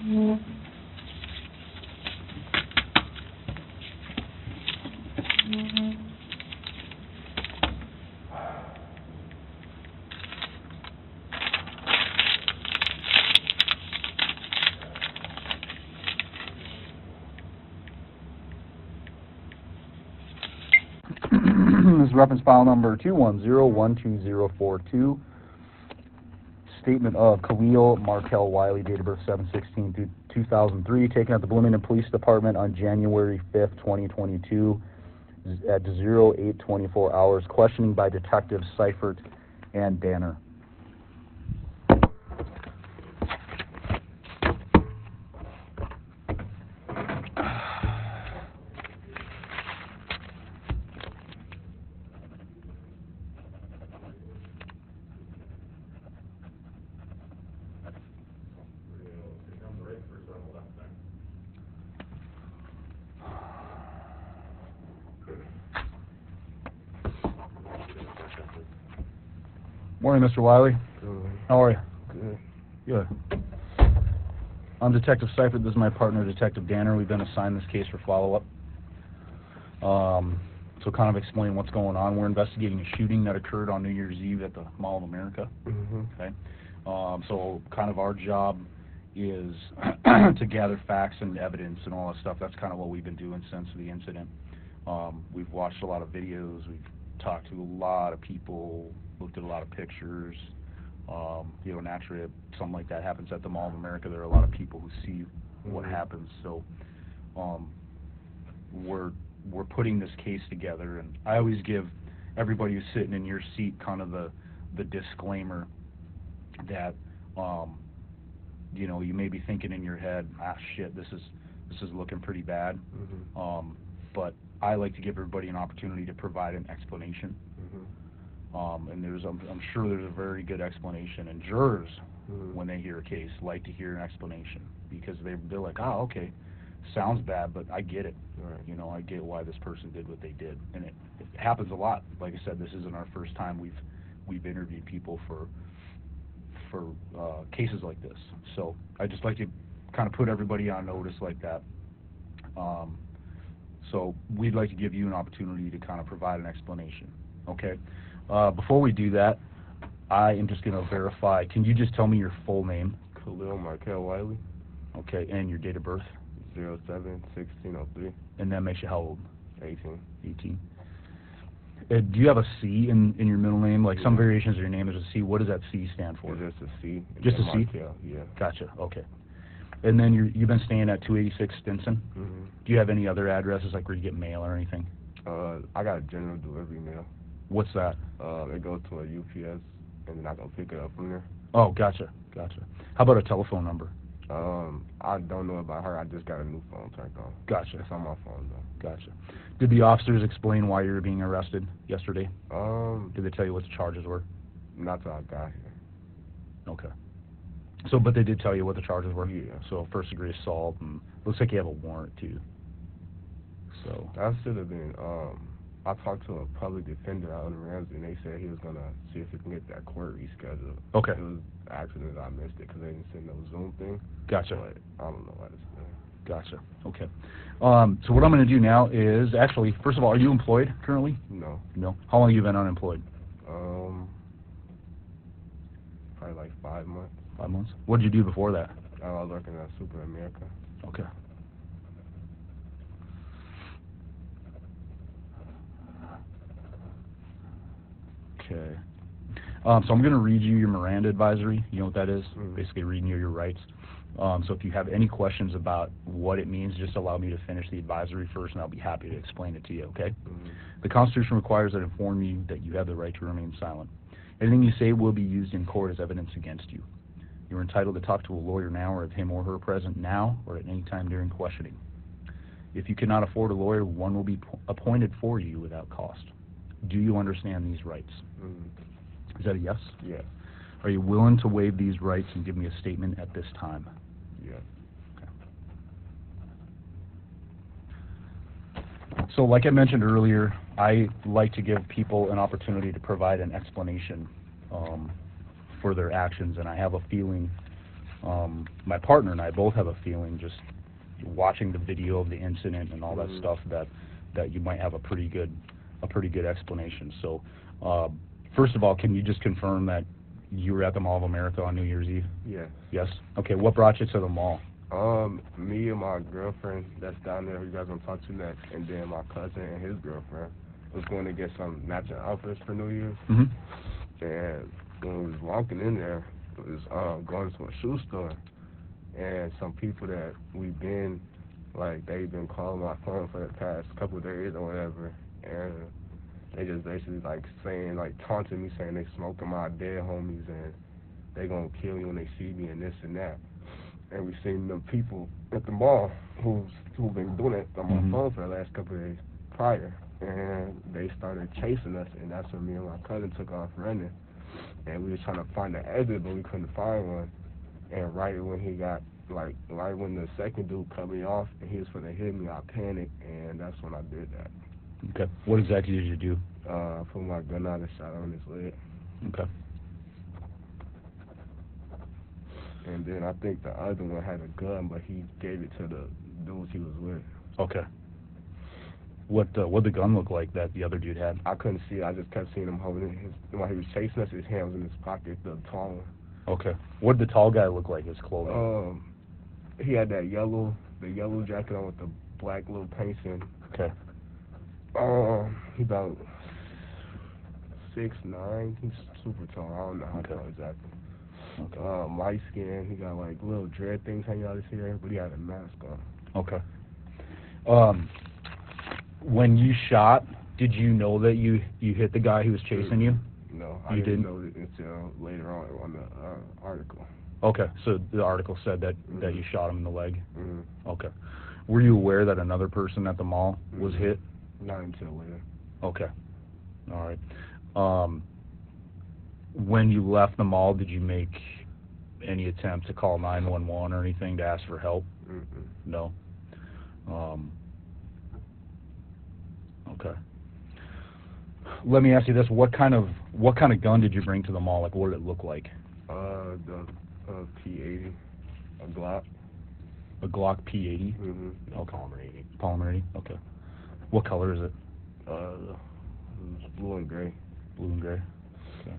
This is reference file number 210-12042. Statement of Kahlil Markell Wiley, date of birth 7/16/2003, taken at the Bloomington Police Department on January 5th, 2022 at 08:24 hours. Questioning by Detectives Seifert and Danner. Morning, Mr. Wiley. Good. How are you? Good. Good. I'm Detective Seifert. This is my partner, Detective Danner. We've been assigned this case for follow-up. So kind of explain what's going on. We're investigating a shooting that occurred on New Year's Eve at the Mall of America. Okay. So kind of our job is to gather facts and evidence and all that stuff. That's kind of what we've been doing since the incident. We've watched a lot of videos. We've talked to a lot of people, looked at a lot of pictures. You know, naturally, if something like that happens at the Mall of America, there are a lot of people who see what happens. So we're putting this case together, and I always give everybody who's sitting in your seat kind of the disclaimer that you know, you may be thinking in your head, ah, shit, this is looking pretty bad. But I like to give everybody an opportunity to provide an explanation. And I'm sure there's a very good explanation. And jurors, when they hear a case, like to hear an explanation, because they're like, oh, okay, sounds bad, but I get it. Right. You know, I get why this person did what they did. And it happens a lot. Like I said, this isn't our first time we've interviewed people for cases like this. So I just like to kind of put everybody on notice like that. So we'd like to give you an opportunity to kind of provide an explanation. Okay. Before we do that, I am just going to verify. Can you just tell me your full name? Kahlil Markell Wiley. Okay, and your date of birth? 07/16/03. And that makes you how old? 18. 18. Do you have a C in your middle name? Like some variations of your name is a C. What does that C stand for? Just a C. Just a C? Markell, yeah. Gotcha. Okay. And then you've been staying at 286 Stinson. Do you have any other addresses, like where you get mail or anything? I got a general delivery mail. What's that? It goes to a UPS, and then I go pick it up from there. Oh, gotcha. Gotcha. How about a telephone number? I don't know about her. I just got a new phone turned on. Gotcha. It's on my phone, though. Gotcha. Did the officers explain why you were being arrested yesterday? Did they tell you what the charges were? Not till I got here. Okay. So, but they did tell you what the charges were? Yeah. So, first-degree assault, and looks like you have a warrant, too. So. That should have been, I talked to a public defender out in Ramsey, and they said he was going to see if he can get that court rescheduled. Okay. It was an accident I missed it because they didn't send no Zoom thing. Gotcha. But I don't know why this is there. Gotcha. Okay. So what I'm going to do now is, actually, first of all, are you employed currently? No. No. How long have you been unemployed? Probably like 5 months. 5 months? What did you do before that? I was working at Super America. Okay. Okay. So I'm going to read you your Miranda advisory. You know what that is? Basically reading you your rights. So if you have any questions about what it means, just allow me to finish the advisory first, and I'll be happy to explain it to you, okay? The Constitution requires that I inform you that you have the right to remain silent. Anything you say will be used in court as evidence against you. You're entitled to talk to a lawyer now, or have him or her present now, or at any time during questioning. If you cannot afford a lawyer, one will be appointed for you without cost. Do you understand these rights? Is that a yes? Yes. Are you willing to waive these rights and give me a statement at this time? Yes. Okay. So like I mentioned earlier, I like to give people an opportunity to provide an explanation for their actions, and I have a feeling My partner and I both have a feeling, just watching the video of the incident and all that stuff, that you might have a pretty good explanation. So, first of all, can you just confirm that you were at the Mall of America on New Year's Eve? Yes. Yes? Okay, what brought you to the mall? Me and my girlfriend that's down there, who you guys gonna talk to next, and then my cousin and his girlfriend was going to get some matching outfits for New Year's. And when we was walking in there, we was going to a shoe store, and some people that we've been, like, they've been calling my phone for the past couple of days or whatever, and they just basically, like, saying, like, taunting me, saying they smoking my dead homies and they gonna kill me when they see me and this and that. And we've seen them people at the mall who've been doing it on my phone for the last couple of days prior, and they started chasing us, and that's when me and my cousin took off running, and we were trying to find an exit, but we couldn't find one. And right when he got, like, right when the second dude cut me off and he was gonna hit me, I panicked, and that's when I did that. Okay. What exactly did you do? I put my gun out and shot on his leg. Okay. And then I think the other one had a gun, but he gave it to the dudes he was with. Okay. What the gun look like that the other dude had? I couldn't see it. I just kept seeing him holding it. While he was chasing us, his hand was in his pocket, the tall one. Okay. What did the tall guy look like, his clothing? He had the yellow jacket on with the black little paints in. Okay. He about 6'9". He's super tall. I don't know how tall exactly. Okay. Light skin. He got like little dread things hanging out his hair, but he had a mask on. Okay. When you shot, did you know that you hit the guy who was chasing you? No, I didn't know it until later on the article. Okay, so the article said that you shot him in the leg? Mm-hmm. Okay. Were you aware that another person at the mall was hit? Not until later. Okay. All right. When you left the mall, did you make any attempt to call 911 or anything to ask for help? No. Okay. Let me ask you this: what kind of gun did you bring to the mall? Like, what did it look like? The P80, a Glock. A Glock P80. Okay. Polymer 80. Okay. What color is it? Blue and gray. Blue and gray. Okay.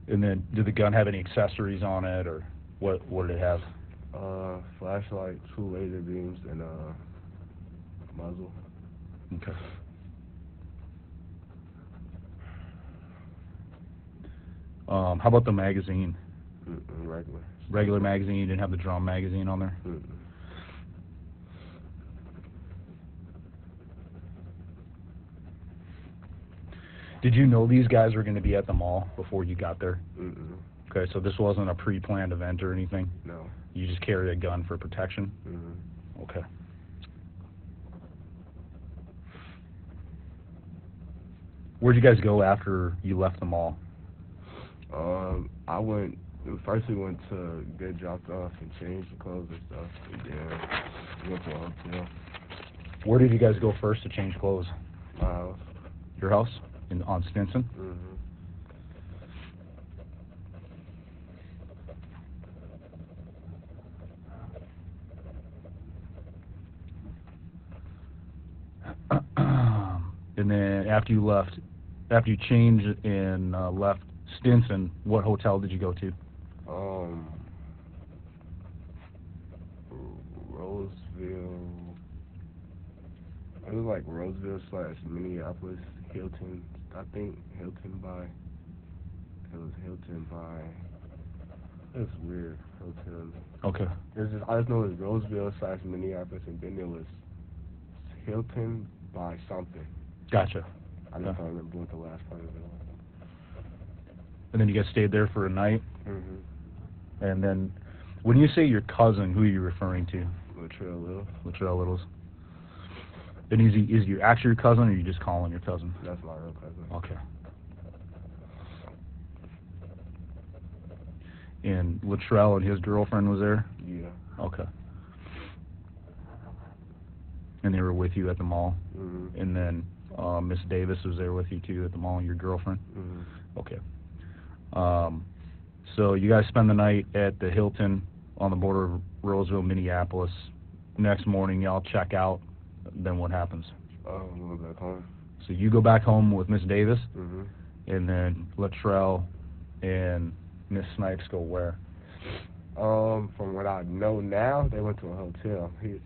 And then, did the gun have any accessories on it, or what did it have? Flashlight, 2 laser beams, and muzzle. Okay. How about the magazine? Regular. Regular magazine. You didn't have the drum magazine on there? Did you know these guys were going to be at the mall before you got there? Okay, so this wasn't a pre-planned event or anything? No. You just carried a gun for protection? Okay. Where'd you guys go after you left the mall? First we went to get dropped off and change the clothes and stuff, and then we went to a hotel. Where did you guys go first to change clothes? My house. Your house? On Stinson? And then after you changed and left Stinson, what hotel did you go to? Roseville. It was like Roseville / Minneapolis, Hilton. I think Hilton by. It was Hilton by. It's weird hotel. Okay. I just know it was Roseville / Minneapolis, and then it was Hilton by something. Gotcha. I just don't remember what the last part of it was. And then you guys stayed there for a night? And then, when you say your cousin, who are you referring to? Latrell Littles. Latrell Littles. And is he actually your cousin, or are you just calling your cousin? That's my real cousin. Okay. And Latrell and his girlfriend was there? Yeah. Okay. And they were with you at the mall? And then Miss Davis was there with you too at the mall, your girlfriend? Okay. So you guys spend the night at the Hilton on the border of Roseville, Minneapolis. Next morning, y'all check out. Then what happens? We'll go back home. So you go back home with Miss Davis, Mm-hmm. and then Luttrell and Miss Snipes go where? From what I know now, they went to a hotel. His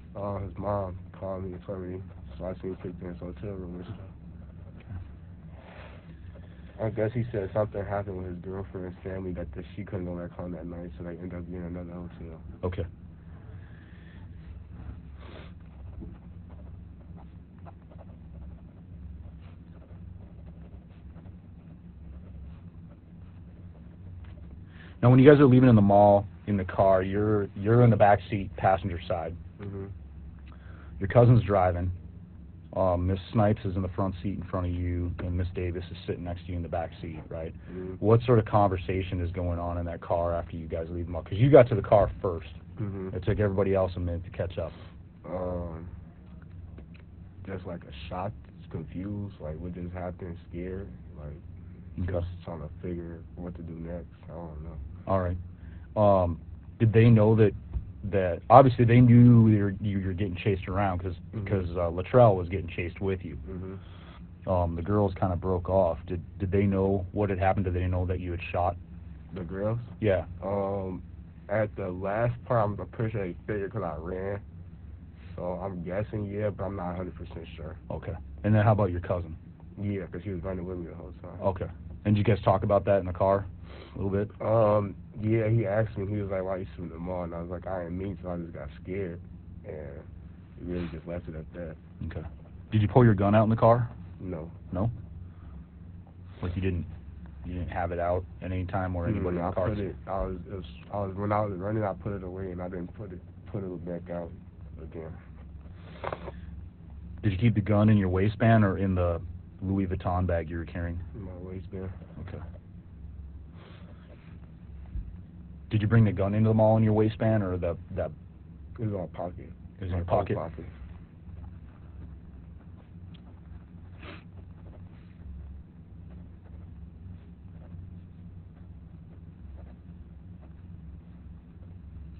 mom called me and told me, so I seen picked in his hotel room and stuff. I guess he said something happened with his girlfriend's family that she couldn't go back home that night, so they ended up being in another hotel. Okay. Now, when you guys are leaving in the mall in the car, you're in the back seat, passenger side. Mm-hmm. Your cousin's driving. Miss Snipes is in the front seat in front of you, and Miss Davis is sitting next to you in the back seat, right? Mm-hmm. What sort of conversation is going on in that car after you guys leave the mall? Because you got to the car first. Mm-hmm. It took everybody else a minute to catch up. Just like a shock, confused, like what just happened, scared, like Okay. just trying to figure what to do next. I don't know. All right. Did they know that obviously they knew you were getting chased around because Luttrell was getting chased with you. Mm-hmm. The girls kind of broke off. Did they know what had happened? Did they know that you had shot? The girls? Yeah. At the last part, I'm pretty sure they figured because I ran. So I'm guessing, yeah, but I'm not 100% sure. Okay. And then how about your cousin? Yeah, because he was running with me the whole time. Okay. And did you guys talk about that in the car a little bit? Yeah, he asked me, he was like, why you shooting them all? And I was like, I didn't mean to, I just got scared. And he really just left it at that. Okay. Did you pull your gun out in the car? No. No? Like you didn't have it out at any time or anybody in the car? When I was running, I put it away and I didn't put it back out again. Did you keep the gun in your waistband or in the Louis Vuitton bag you were carrying? In my waistband. Okay. Did you bring the gun into the mall in your waistband or that? It was in my pocket. It was in your pocket?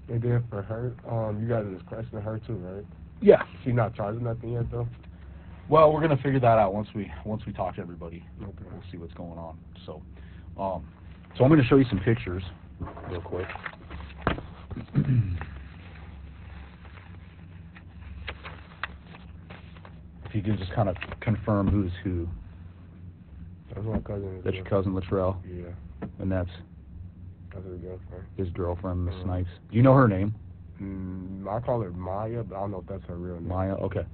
And then for her, you guys are just questioning her too, right? Yeah. She's not charging nothing yet, though? Well, we're gonna figure that out once we talk to everybody. Okay. We'll see what's going on. So I'm gonna show you some pictures real quick. If you can just kind of confirm who's who. That's my cousin. That's your cousin Luttrell. Yeah. And that's his girlfriend. His girlfriend, Miss Snipes. Do you know her name? I call her Maya, but I don't know if that's her real name. Maya, okay.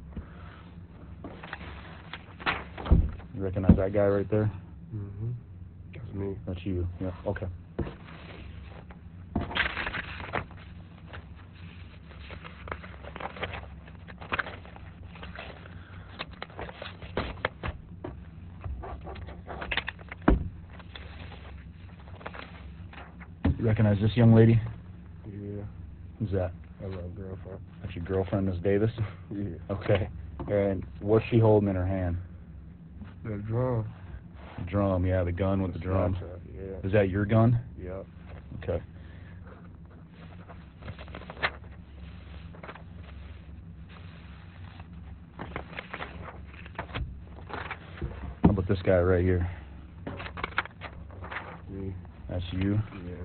You recognize that guy right there? Mm-hmm. That's me. That's you, yeah, okay. You recognize this young lady? Yeah. Who's that? That's my girlfriend. That's your girlfriend, Miss Davis? Yeah. Okay. And what's she holding in her hand? The drum. The drum, yeah, the gun with the drum. Yeah. Is that your gun? Yep. Okay. How about this guy right here? Me. That's you? Yeah.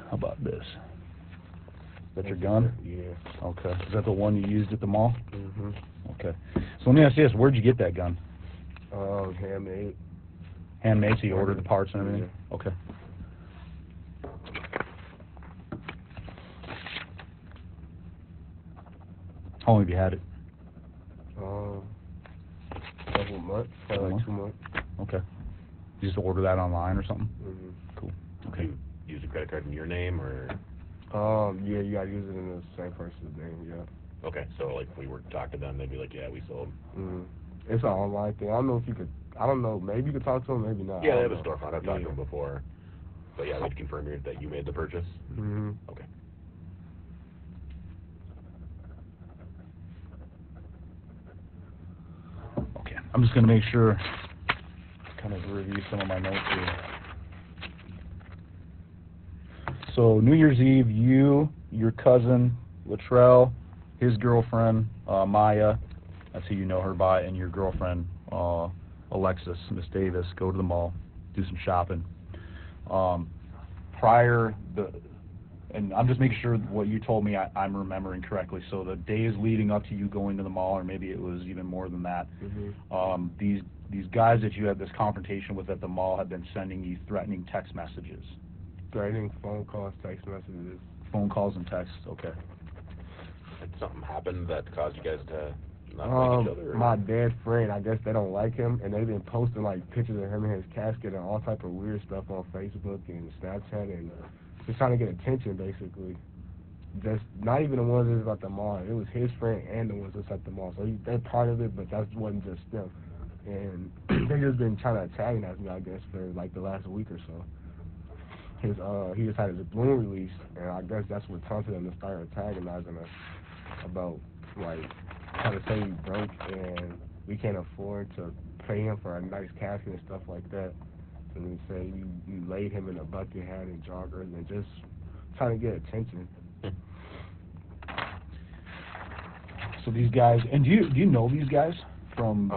How about this? Is that your gun? Yeah. Okay. Is that the one you used at the mall? Mm-hmm. Okay. So let me ask you this. Where'd you get that gun? Handmade. Handmade, so you ordered the parts and everything? Yeah. Okay. How long have you had it? Couple months. Probably like 2 months. Okay. You just order that online or something? Mm-hmm. Cool. Okay. You use a credit card in your name, or? Yeah, you gotta use it in the same person's name, yeah. Okay, so like if we were to talk to them, they'd be like, yeah, we sold. Mm-hmm. It's an online thing. I don't know if you could, I don't know, maybe you could talk to them, maybe not. Yeah, they have a storefront. I've talked to them before. But yeah, we'd confirm that you made the purchase? Mm-hmm. Okay. Okay. I'm just going to make sure, kind of review some of my notes here. So New Year's Eve, you, your cousin, Latrell, his girlfriend, Maya, that's who you know her by, and your girlfriend, Alexis, Miss Davis, go to the mall, do some shopping. And I'm just making sure what you told me I'm remembering correctly. So the days leading up to you going to the mall, or maybe it was even more than that, these guys that you had this confrontation with at the mall have been sending you threatening text messages. Threatening phone calls, text messages. Phone calls and texts, okay. Did something happen that caused you guys to not like each other? Or? My dead friend, I guess they don't like him, and they've been posting like pictures of him and his casket and all type of weird stuff on Facebook and Snapchat, and just trying to get attention, basically. Just not even the ones that was at the mall. It was his friend and the ones that's at the mall. So they're part of it, but that wasn't just them. And they just been trying to antagonize me, I guess, for like the last week or so. He just had his balloon release, and I guess that's what prompted him to start antagonizing us about, like, trying to say we broke and we can't afford to pay him for a nice casket and stuff like that. And then say you laid him in a bucket hat and joggers and just trying to get attention. So these guys, and do you know these guys from?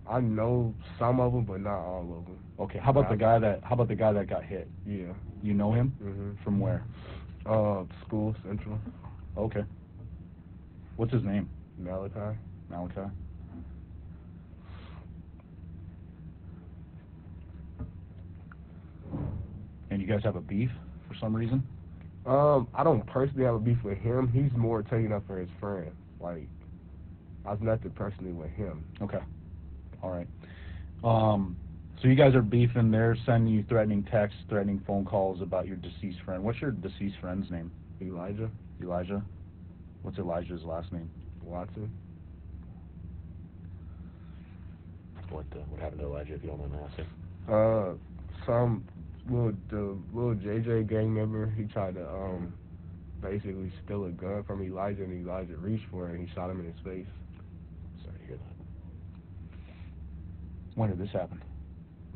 I know some of them, but not all of them. Okay, how about the guy that got hit? Yeah. You know him? From where? School Central. Okay. What's his name? Malachi. And you guys have a beef for some reason? I don't personally have a beef with him. He's more taking up for his friend. Like, I've nothing personally with him. Okay. All right. So you guys are beefing. They're sending you threatening texts, threatening phone calls about your deceased friend. What's your deceased friend's name? Elijah. What's Elijah's last name? Watson. What happened to Elijah, if you don't mind me asking? The little JJ gang member, he tried to basically steal a gun from Elijah, and Elijah reached for it and he shot him in his face. Sorry to hear that. When did this happen?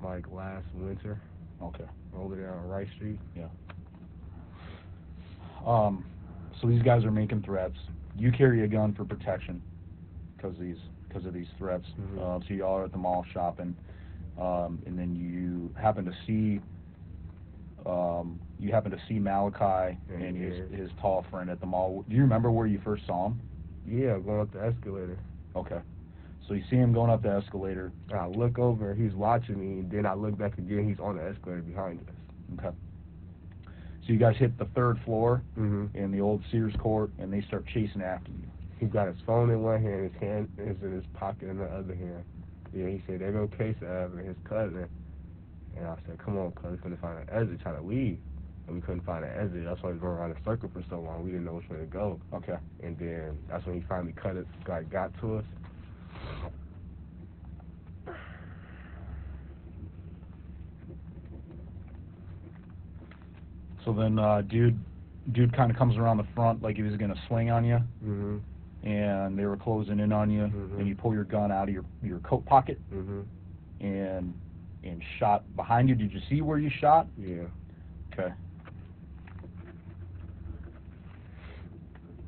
Like last winter. Okay. Over there on Rice Street. Yeah. So these guys are making threats. You carry a gun for protection because of these threats. So y'all are at the mall shopping, and then you happen to see Malachi and his tall friend at the mall. Do you remember where you first saw him? Yeah, going up the escalator. Okay. So you see him going up the escalator. I look over, he's watching me, and then I look back again, he's on the escalator behind us. Okay. So you guys hit the third floor in the old Sears court, and they start chasing after you. He got his phone in one hand, his hand is in his pocket in the other hand. Yeah, he said, there go Case-Av and his cousin. And I said, come on, cuz, we couldn't find an exit, trying to leave. And we couldn't find an exit. That's why we were going around the circle for so long. We didn't know which way to go. Okay. And then that's when he finally got to us. So then dude kind of comes around the front like he was going to swing on you. And they were closing in on you. And you pull your gun out of your coat pocket. And shot behind you. Did you see where you shot? Yeah. Okay.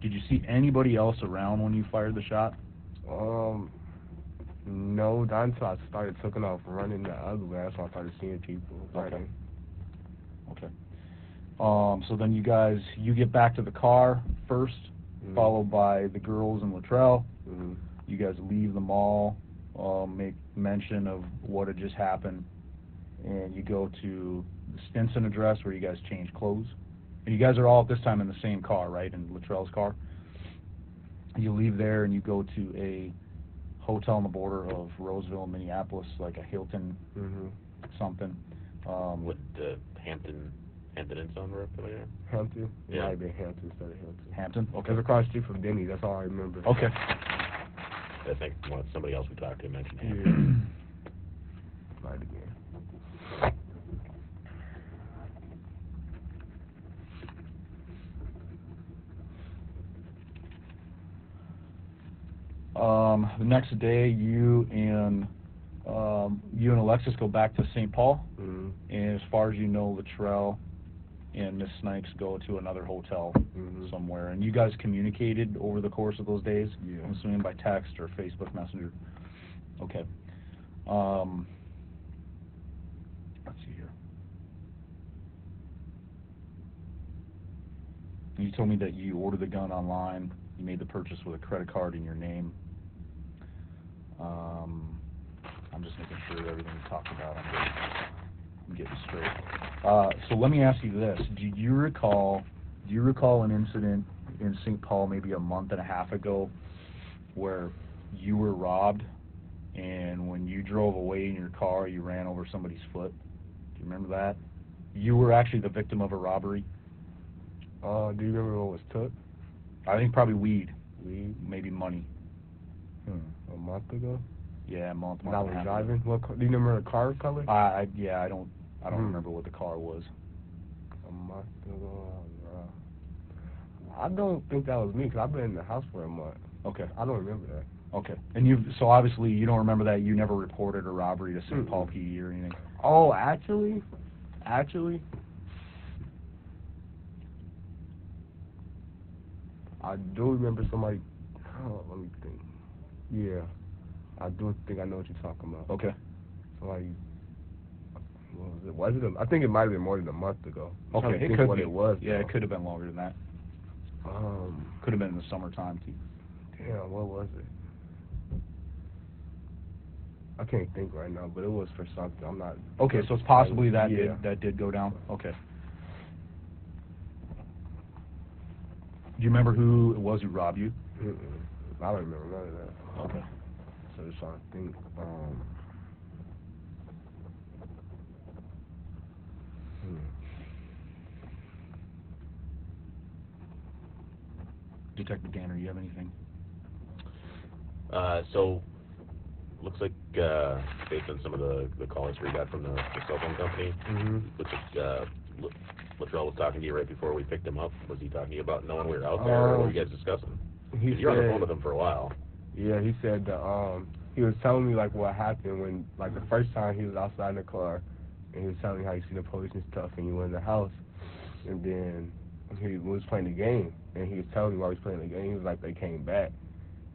Did you see anybody else around when you fired the shot? No, not until I started taking off running the other way. That's when I started seeing people. Okay. So then you get back to the car first, followed by the girls and Latrell. You guys leave the mall, make mention of what had just happened, and you go to the Stinson address where you guys change clothes. And you guys are all at this time in the same car, right, in Latrell's car? You leave there and you go to a hotel on the border of Roseville and Minneapolis, like a Hilton something. Would the Hampton Inn sound right familiar? Hampton? Yeah. It might have been Hampton instead of Hilton. Hampton? Okay. It was across the street from Denny's, that's all I remember. Okay. I think somebody else we talked to mentioned Hampton. Might have been. The next day, you and Alexis go back to St. Paul, and as far as you know, Latrell and Miss Snipes go to another hotel Mhm. somewhere, and you guys communicated over the course of those days? Yeah. I'm assuming by text or Facebook Messenger. Okay. Let's see here. You told me that you ordered the gun online. You made the purchase with a credit card in your name. I'm just making sure everything we talked about, I'm getting straight. So let me ask you this: Do you recall an incident in St. Paul maybe a month and a half ago where you were robbed, and when you drove away in your car, you ran over somebody's foot? Do you remember that? You were actually the victim of a robbery. Do you remember what was took? I think probably weed, Weed? maybe money. A month ago? Yeah, a month And I and was a half driving. ago. Do you remember the car color? I don't remember what the car was. A month ago. I don't think that was me, because I've been in the house for a month. Okay. I don't remember that. Okay. And so obviously you don't remember that. You never reported a robbery to St. Paul PD or anything. Oh, actually, I do remember somebody. Oh, let me think. Yeah, I do think I know what you're talking about. Okay. Somebody. What was it? I think it might have been more than a month ago. I'm trying to Okay, think it could what be. it was. Yeah, though. it could have been longer than that. Could have been in the summertime too. Damn, what was it? I can't think right now, but it was for something. I'm not. Okay, so it's possibly that Yeah. did go down. Okay. Do you remember who it was who robbed you? I don't remember none of that. Okay. So just trying to think. Detective Danner, you have anything? So, looks like, based on some of the callers we got from the cell phone company, looks like, Latrell was talking to you right before we picked him up. Was he talking to you about knowing we were out there, or what were you guys discussing? You're on the phone with him for a while. Yeah, he said that, he was telling me, like, what happened when, like, the first time he was outside in the car, and he was telling me how he seen the police and stuff, and he went in the house, and then he was playing the game, and he was telling me while he was playing the game, he was like, they came back,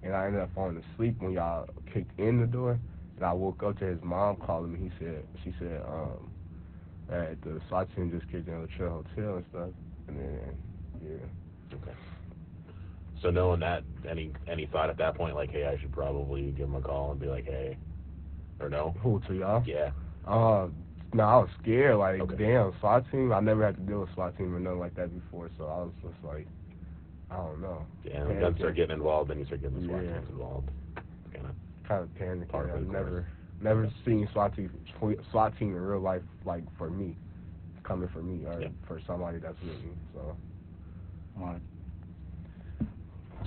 and I ended up falling asleep when y'all kicked in the door, and I woke up to his mom calling me. She said, that the SWAT team just kicked in the Latrell Hotel and stuff, and then, yeah. Okay. So knowing that, any thought at that point, like, hey, I should probably give him a call and be like, hey, or no? Who, to y'all? Yeah. No, I was scared, like, Okay. damn, SWAT team? I never had to deal with SWAT team or nothing like that before, so I was just like, I don't know. Yeah, when guns start getting involved, then you start getting the SWAT Yeah. teams involved. Kind of panicking. Part of it, I've never seen SWAT team in real life, like, for me, coming for me, or for somebody that's with me, so. All right.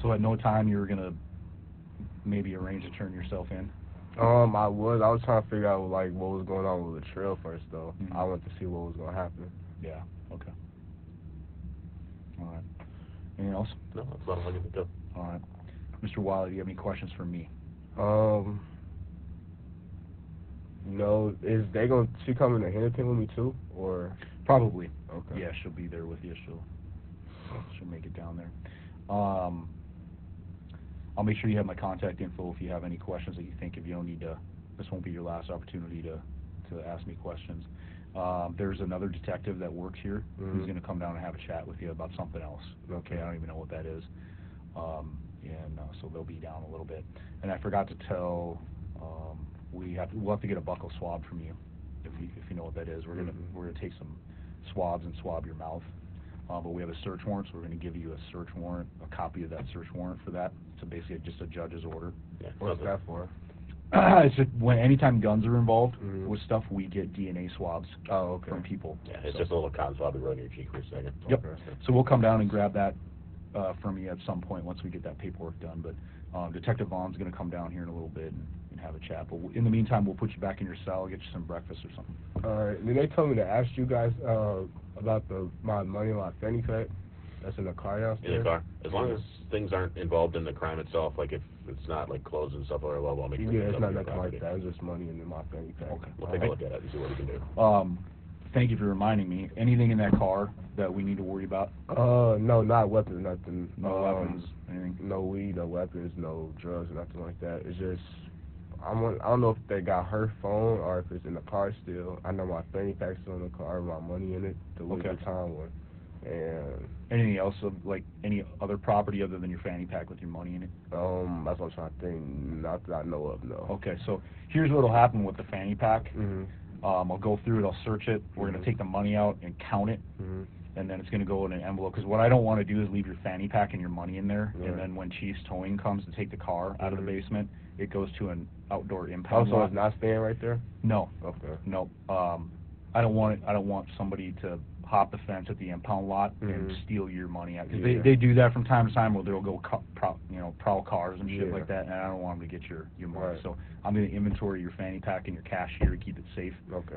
So at no time you were going to maybe arrange to turn yourself in? I was trying to figure out, like, what was going on with the trail first, though. Mm-hmm. I wanted to see what was going to happen. Yeah, okay. All right. Anything else? No, that's about all I can think of. All right. Mr. Wiley, do you have any questions for me? No, she coming to Henderson with me, too, or? Probably. Okay. Yeah, she'll be there with you. She'll make it down there. I'll make sure you have my contact info if you have any questions that you think if you don't need to. This won't be your last opportunity to ask me questions. There's another detective that works here who's going to come down and have a chat with you about something else. Okay, I don't even know what that is. So they'll be down a little bit. And I forgot to tell, we'll have to get a buccal swab from you, if you know what that is. We're gonna take some swabs and swab your mouth. But we have a search warrant, so we're going to give you a search warrant, a copy of that search warrant for that. So basically just a judge's order. Yeah. What's that for? It's just anytime guns are involved with stuff, we get DNA swabs from people. Yeah, it's just a little cotton swab to run your cheek for a second. Yep. Okay. So we'll come down and grab that from you at some point once we get that paperwork done. But Detective Vaughn's going to come down here in a little bit and have a chat. But in the meantime, we'll put you back in your cell, get you some breakfast or something. All right. Then they told me to ask you guys about my money, my fanny pack that's in the car downstairs. In the car. As long as things aren't involved in the crime itself, like if it's not like clothes and stuff lower level, I'll make sure it's not nothing like that. It's just money in my fanny pack. Okay. We'll take a look at it and see what we can do. thank you for reminding me. Anything in that car that we need to worry about? No, not weapons, nothing. No weapons, anything? No weed, no weapons, no drugs, nothing like that. It's just, I don't know if they got her phone or if it's in the car still. I know my fanny pack's still in the car, my money in it, the Louis Vuitton one. And anything else of like any other property other than your fanny pack with your money in it? that's what I'm trying to think. Not that I know of, no. Okay, so here's what'll happen with the fanny pack. Mhm. I'll go through it, I'll search it. We're gonna take the money out and count it, and then it's gonna go in an envelope. Because what I don't want to do is leave your fanny pack and your money in there, and then when Chief's Towing comes to take the car out of the basement, it goes to an outdoor impound lot. So it's not staying right there? No. Okay. No. I don't want somebody to hop the fence at the impound lot and steal your money out. Because they do that from time to time where they'll go prowl cars and shit like that, and I don't want them to get your money. Right. So I'm going to inventory your fanny pack and your cash here to keep it safe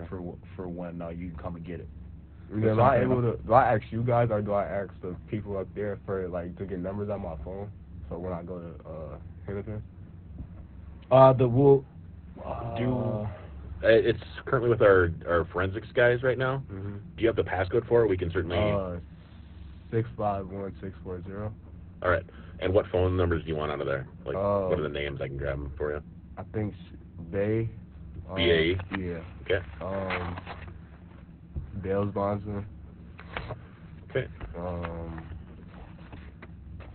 for when you can come and get it. Do I ask you guys or do I ask the people up there for like to get numbers on my phone? So when I go to Henderson? It's currently with our forensics guys right now. Do you have the passcode for it? We can certainly... 651640. All right. And what phone numbers do you want out of there? Like, what are the names? I can grab them for you. I think Bay. B-A-E? Yeah. Okay. Dale's Bondsman. Okay.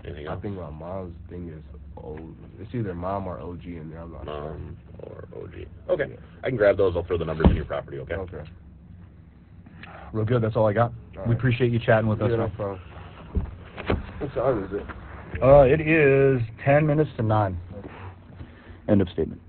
Anything else? I think my mom's thing is old. It's either mom or OG in there. I'm not sure. Mom or OG. Okay. Yeah. I can grab those. I'll throw the numbers in your property, okay? Okay. Real good. That's all I got. We appreciate you chatting with us. No problem. What time is it? It is 10 minutes to 9. End of statement.